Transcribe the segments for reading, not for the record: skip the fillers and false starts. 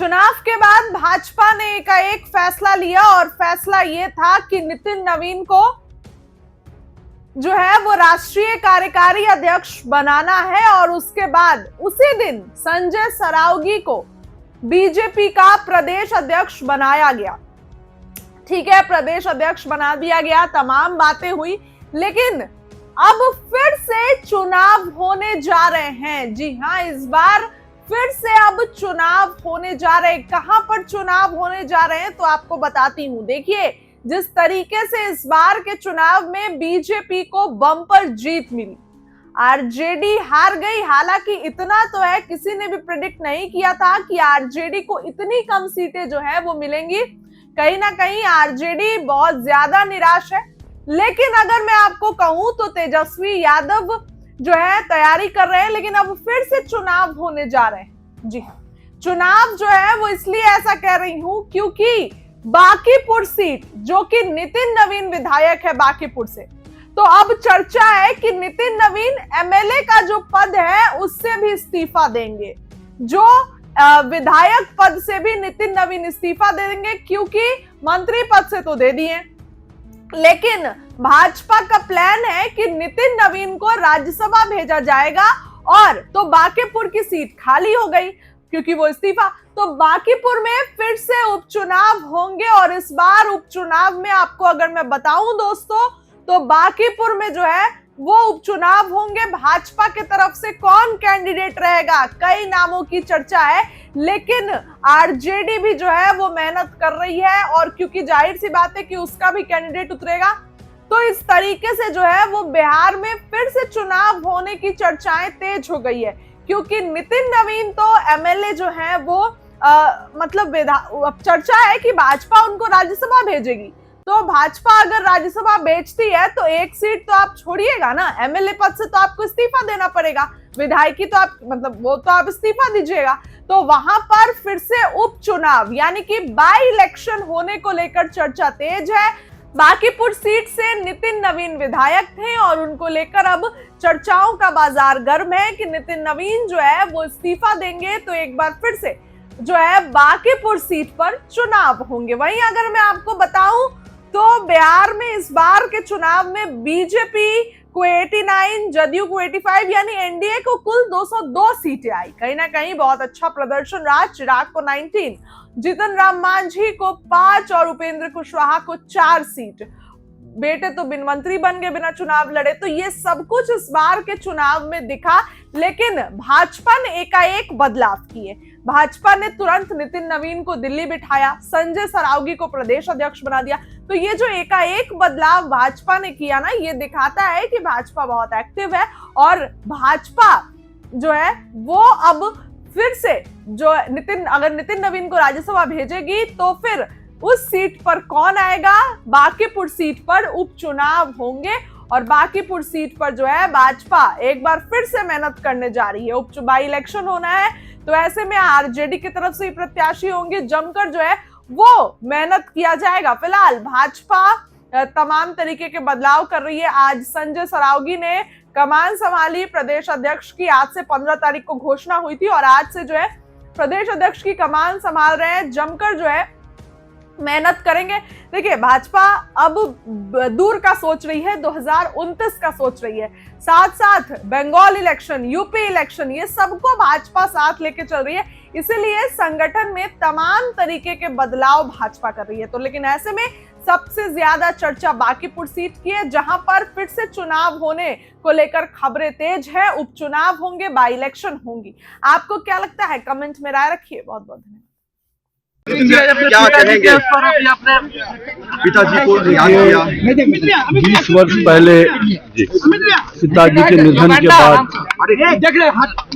चुनाव के बाद भाजपा ने एक फैसला लिया और फैसला ये था कि नितिन नवीन को जो है वो राष्ट्रीय कार्यकारी अध्यक्ष बनाना है और उसके बाद उसी दिन संजय सरावगी को बीजेपी का प्रदेश अध्यक्ष बनाया गया। ठीक है, प्रदेश अध्यक्ष बना दिया गया, तमाम बातें हुई, लेकिन अब फिर से चुनाव होने जा रहे हैं। जी हां, इस बार फिर से अब चुनाव होने जा रहे हैं। कहां पर चुनाव होने जा रहे हैं तो आपको बताती हूं। देखिए, जिस तरीके से इस बार के चुनाव में बीजेपी को बम्पर जीत मिली, आरजेडी हार गई। हालांकि इतना तो है, किसी ने भी प्रेडिक्ट नहीं किया था कि आरजेडी को इतनी कम सीटें जो है वो मिलेंगी। कहीं ना कहीं आरजेडी बहुत ज्यादा निराश है। लेकिन अगर मैं आपको कहूं तो तेजस्वी यादव जो है तैयारी कर रहे हैं, लेकिन अब फिर से चुनाव होने जा रहे हैं। जी हाँ, चुनाव जो है वो इसलिए ऐसा कह रही हूं क्योंकि बांकीपुर सीट, जो कि नितिन नवीन विधायक है बांकीपुर से, तो अब चर्चा है कि नितिन नवीन एमएलए का जो पद है उससे भी इस्तीफा देंगे। जो विधायक पद से भी नितिन नवीन इस्तीफा देंगे, क्योंकि मंत्री पद से तो दे दिए, लेकिन भाजपा का प्लान है कि नितिन नवीन को राज्यसभा भेजा जाएगा। और तो बांकीपुर की सीट खाली हो गई क्योंकि वो इस्तीफा, तो बांकीपुर में फिर से उपचुनाव होंगे। और इस बार उपचुनाव में आपको अगर मैं बताऊं दोस्तों, तो बांकीपुर में जो है वो उपचुनाव होंगे। भाजपा की तरफ से कौन कैंडिडेट रहेगा, कई नामों की चर्चा है, लेकिन आरजेडी भी जो है वो मेहनत कर रही है। और क्योंकि जाहिर सी बात है कि उसका भी कैंडिडेट उतरेगा, तो इस तरीके से जो है वो बिहार में फिर से चुनाव होने की चर्चाएं तेज हो गई है। क्योंकि नितिन नवीन तो एमएलए जो है वो मतलब अब चर्चा है कि भाजपा उनको राज्यसभा भेजेगी। तो भाजपा अगर राज्यसभा भेजती है तो एक सीट तो आप छोड़िएगा ना, एमएलए पद से तो आपको इस्तीफा देना पड़ेगा, विधायकी तो आप मतलब वो तो आप इस्तीफा दीजिएगा। तो वहां पर फिर से उपचुनाव यानी कि बाई इलेक्शन होने को लेकर चर्चा तेज है। बांकीपुर सीट से नितिन नवीन विधायक थे और उनको लेकर अब चर्चाओं का बाजार गर्म है कि नितिन नवीन जो है वो इस्तीफा देंगे तो एक बार फिर से जो है बांकीपुर सीट पर चुनाव होंगे। वहीं अगर मैं आपको बताऊं तो बिहार में इस बार के चुनाव में बीजेपी को 89, जदयू को 85, यानी एनडीए को कुल 202 सीटें आई। कहीं ना कहीं बहुत अच्छा प्रदर्शन रहा। चिराग को 19, जीतन राम मांझी को 5 और उपेंद्र कुशवाहा को 4 सीट। बेटे तो बिन मंत्री बन गए, बिना चुनाव लड़े। तो ये सब कुछ इस बार के चुनाव में दिखा, लेकिन भाजपा ने एकाएक बदलाव किए। भाजपा ने तुरंत नितिन नवीन को दिल्ली बिठाया, संजय सरावगी को प्रदेश अध्यक्ष बना दिया। तो ये जो एकाएक बदलाव भाजपा ने किया ना, ये दिखाता है कि भाजपा बहुत एक्टिव है। और भाजपा जो है वो अब फिर से जो अगर नितिन नवीन को राज्यसभा भेजेगी तो फिर उस सीट पर कौन आएगा, बांकीपुर सीट पर उपचुनाव होंगे। और बांकीपुर सीट पर जो है भाजपा एक बार फिर से मेहनत करने जा रही है। बाई इलेक्शन होना है, तो ऐसे में आरजेडी की तरफ से प्रत्याशी होंगे, जमकर जो है वो मेहनत किया जाएगा। फिलहाल भाजपा तमाम तरीके के बदलाव कर रही है। आज संजय सरावगी ने कमान संभाली प्रदेश अध्यक्ष की। आज से 15 तारीख को घोषणा हुई थी और आज से जो है प्रदेश अध्यक्ष की कमान संभाल रहे हैं, जमकर जो है मेहनत करेंगे। देखिए, भाजपा अब दूर का सोच रही है, 2029 का सोच रही है। साथ साथ बंगाल इलेक्शन, यूपी इलेक्शन, ये सबको भाजपा साथ लेके चल रही है। इसीलिए संगठन में तमाम तरीके के बदलाव भाजपा कर रही है। तो लेकिन ऐसे में सबसे ज्यादा चर्चा बांकीपुर सीट की है, जहां पर फिर से चुनाव होने को लेकर खबरें तेज है। उपचुनाव होंगे, बाई इलेक्शन होंगी। आपको क्या लगता है, कमेंट में राय रखिए। बहुत बहुत धन्यवाद। क्या कहेंगे, पिताजी को याद किया 20 वर्ष पहले पिताजी के निधन के बाद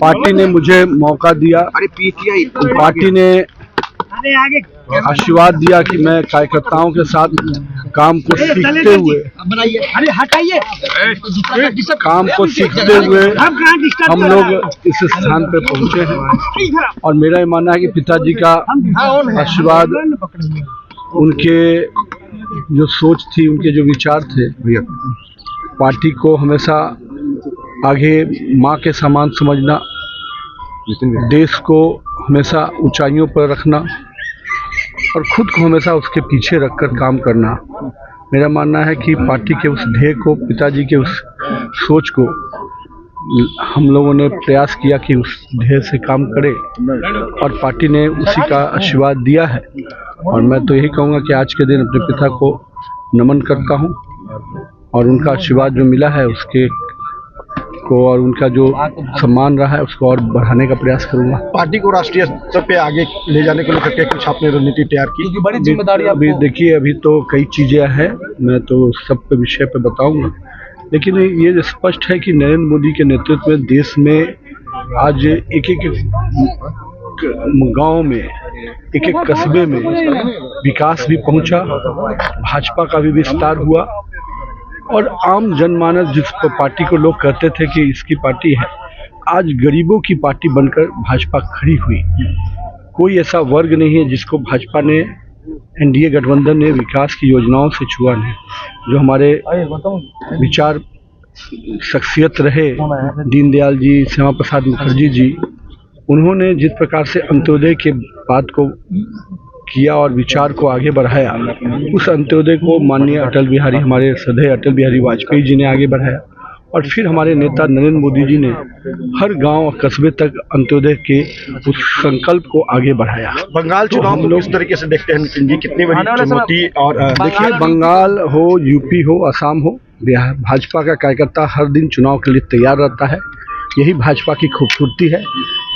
पार्टी ने मुझे मौका दिया। पार्टी ने आशीर्वाद दिया कि मैं कार्यकर्ताओं के साथ काम को सीखते हुए हम लोग इस स्थान पे पहुंचे हैं। और मेरा ये मानना है कि पिताजी का आशीर्वाद, उनके जो सोच थी, उनके जो विचार थे, पार्टी को हमेशा आगे माँ के समान समझना, देश को हमेशा ऊंचाइयों पर रखना और खुद को हमेशा उसके पीछे रखकर काम करना। मेरा मानना है कि पार्टी के उस ध्येय को, पिताजी के उस सोच को हम लोगों ने प्रयास किया कि उस ध्येय से काम करे और पार्टी ने उसी का आशीर्वाद दिया है। और मैं तो यही कहूँगा कि आज के दिन अपने पिता को नमन करता हूँ और उनका आशीर्वाद जो मिला है उसके को और उनका जो सम्मान रहा है उसको और बढ़ाने का प्रयास करूंगा। पार्टी को राष्ट्रीय स्तर पे आगे ले जाने को लेकर के कुछ आपने रणनीति तैयार की? क्योंकि बड़ी जिम्मेदारी अभी देखिए, अभी तो कई चीज़ें हैं, मैं तो सब पे विषय पे बताऊंगा, लेकिन ये स्पष्ट है कि नरेंद्र मोदी के नेतृत्व में देश में आज एक एक गांव में, एक एक कस्बे में विकास भी पहुंचा, भाजपा का भी विस्तार हुआ और आम जनमानस जिस पार्टी को लोग कहते थे कि इसकी पार्टी है, आज गरीबों की पार्टी बनकर भाजपा खड़ी हुई। कोई ऐसा वर्ग नहीं है जिसको भाजपा ने, एनडीए गठबंधन ने विकास की योजनाओं से छुआ नहीं। जो हमारे विचार शख्सियत रहे, दीनदयाल जी, श्यामा प्रसाद मुखर्जी जी, उन्होंने जिस प्रकार से अंत्योदय के बात को किया और विचार को आगे बढ़ाया, उस अंत्योदय को माननीय अटल बिहारी, हमारे श्रद्धेय अटल बिहारी वाजपेयी जी ने आगे बढ़ाया और फिर हमारे नेता नरेंद्र मोदी जी ने हर गांव और कस्बे तक अंत्योदय के उस संकल्प को आगे बढ़ाया। बंगाल चुनाव को किस तरीके से देखते हैं नितिन जी? कितनी बड़ी चुनौती? और देखिए, बंगाल हो, यूपी हो, असम हो, बिहार, भाजपा का कार्यकर्ता हर दिन चुनाव के लिए तैयार रहता है। यही भाजपा की खूबसूरती है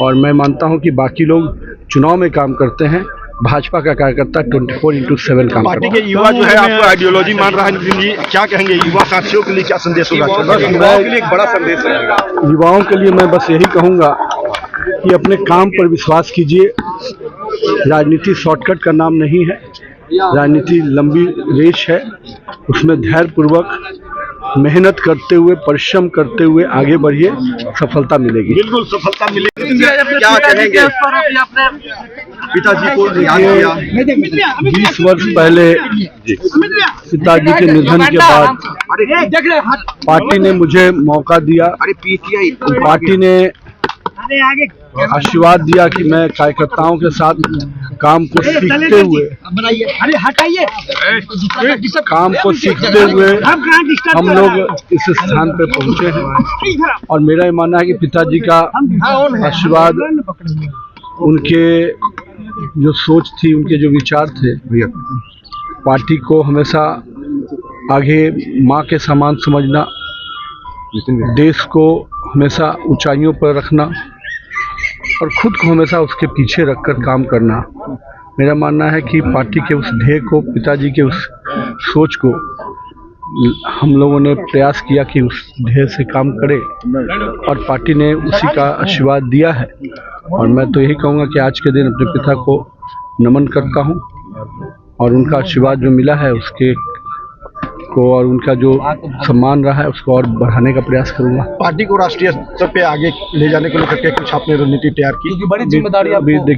और मैं मानता हूं कि बाकी लोग चुनाव में काम करते हैं, भाजपा का कार्यकर्ता 24/7 काम पार्टी के युवा जो है आपको आइडियोलॉजी मान रहा है नितिन जी, क्या कहेंगे युवा साथियों के लिए? क्या संदेश होगा? युवाओं के लिए एक बड़ा संदेश है। युवाओं के लिए मैं बस यही कहूँगा कि अपने काम पर विश्वास कीजिए। राजनीति शॉर्टकट का नाम नहीं है, राजनीति लंबी रेस है, उसमें धैर्यपूर्वक मेहनत करते हुए, परिश्रम करते हुए आगे बढ़िए, सफलता मिलेगी। बिल्कुल सफलता मिलेगी। क्या कहेंगे? पिताजी को याद किया 20 वर्ष पहले पिताजी के निधन के बाद पार्टी ने मुझे मौका दिया, पार्टी ने आशीर्वाद दिया कि मैं कार्यकर्ताओं के साथ काम को सीखते हुए हम लोग इस स्थान पे पहुंचे हैं। और मेरा ये मानना है कि पिताजी का आशीर्वाद, उनके जो सोच थी, उनके जो विचार थे, पार्टी को हमेशा आगे माँ के समान समझना, देश को हमेशा ऊंचाइयों पर रखना और खुद को हमेशा उसके पीछे रखकर काम करना। मेरा मानना है कि पार्टी के उस ध्येय को, पिताजी के उस सोच को हम लोगों ने प्रयास किया कि उस ध्येय से काम करे और पार्टी ने उसी का आशीर्वाद दिया है। और मैं तो यही कहूँगा कि आज के दिन अपने पिता को नमन करता हूँ और उनका आशीर्वाद जो मिला है उसके को और उनका जो सम्मान रहा है उसको और बढ़ाने का प्रयास करूंगा। पार्टी को राष्ट्रीय स्तर पे आगे ले जाने को लेकर के कुछ आपने रणनीति तैयार की? क्योंकि बड़ी जिम्मेदारी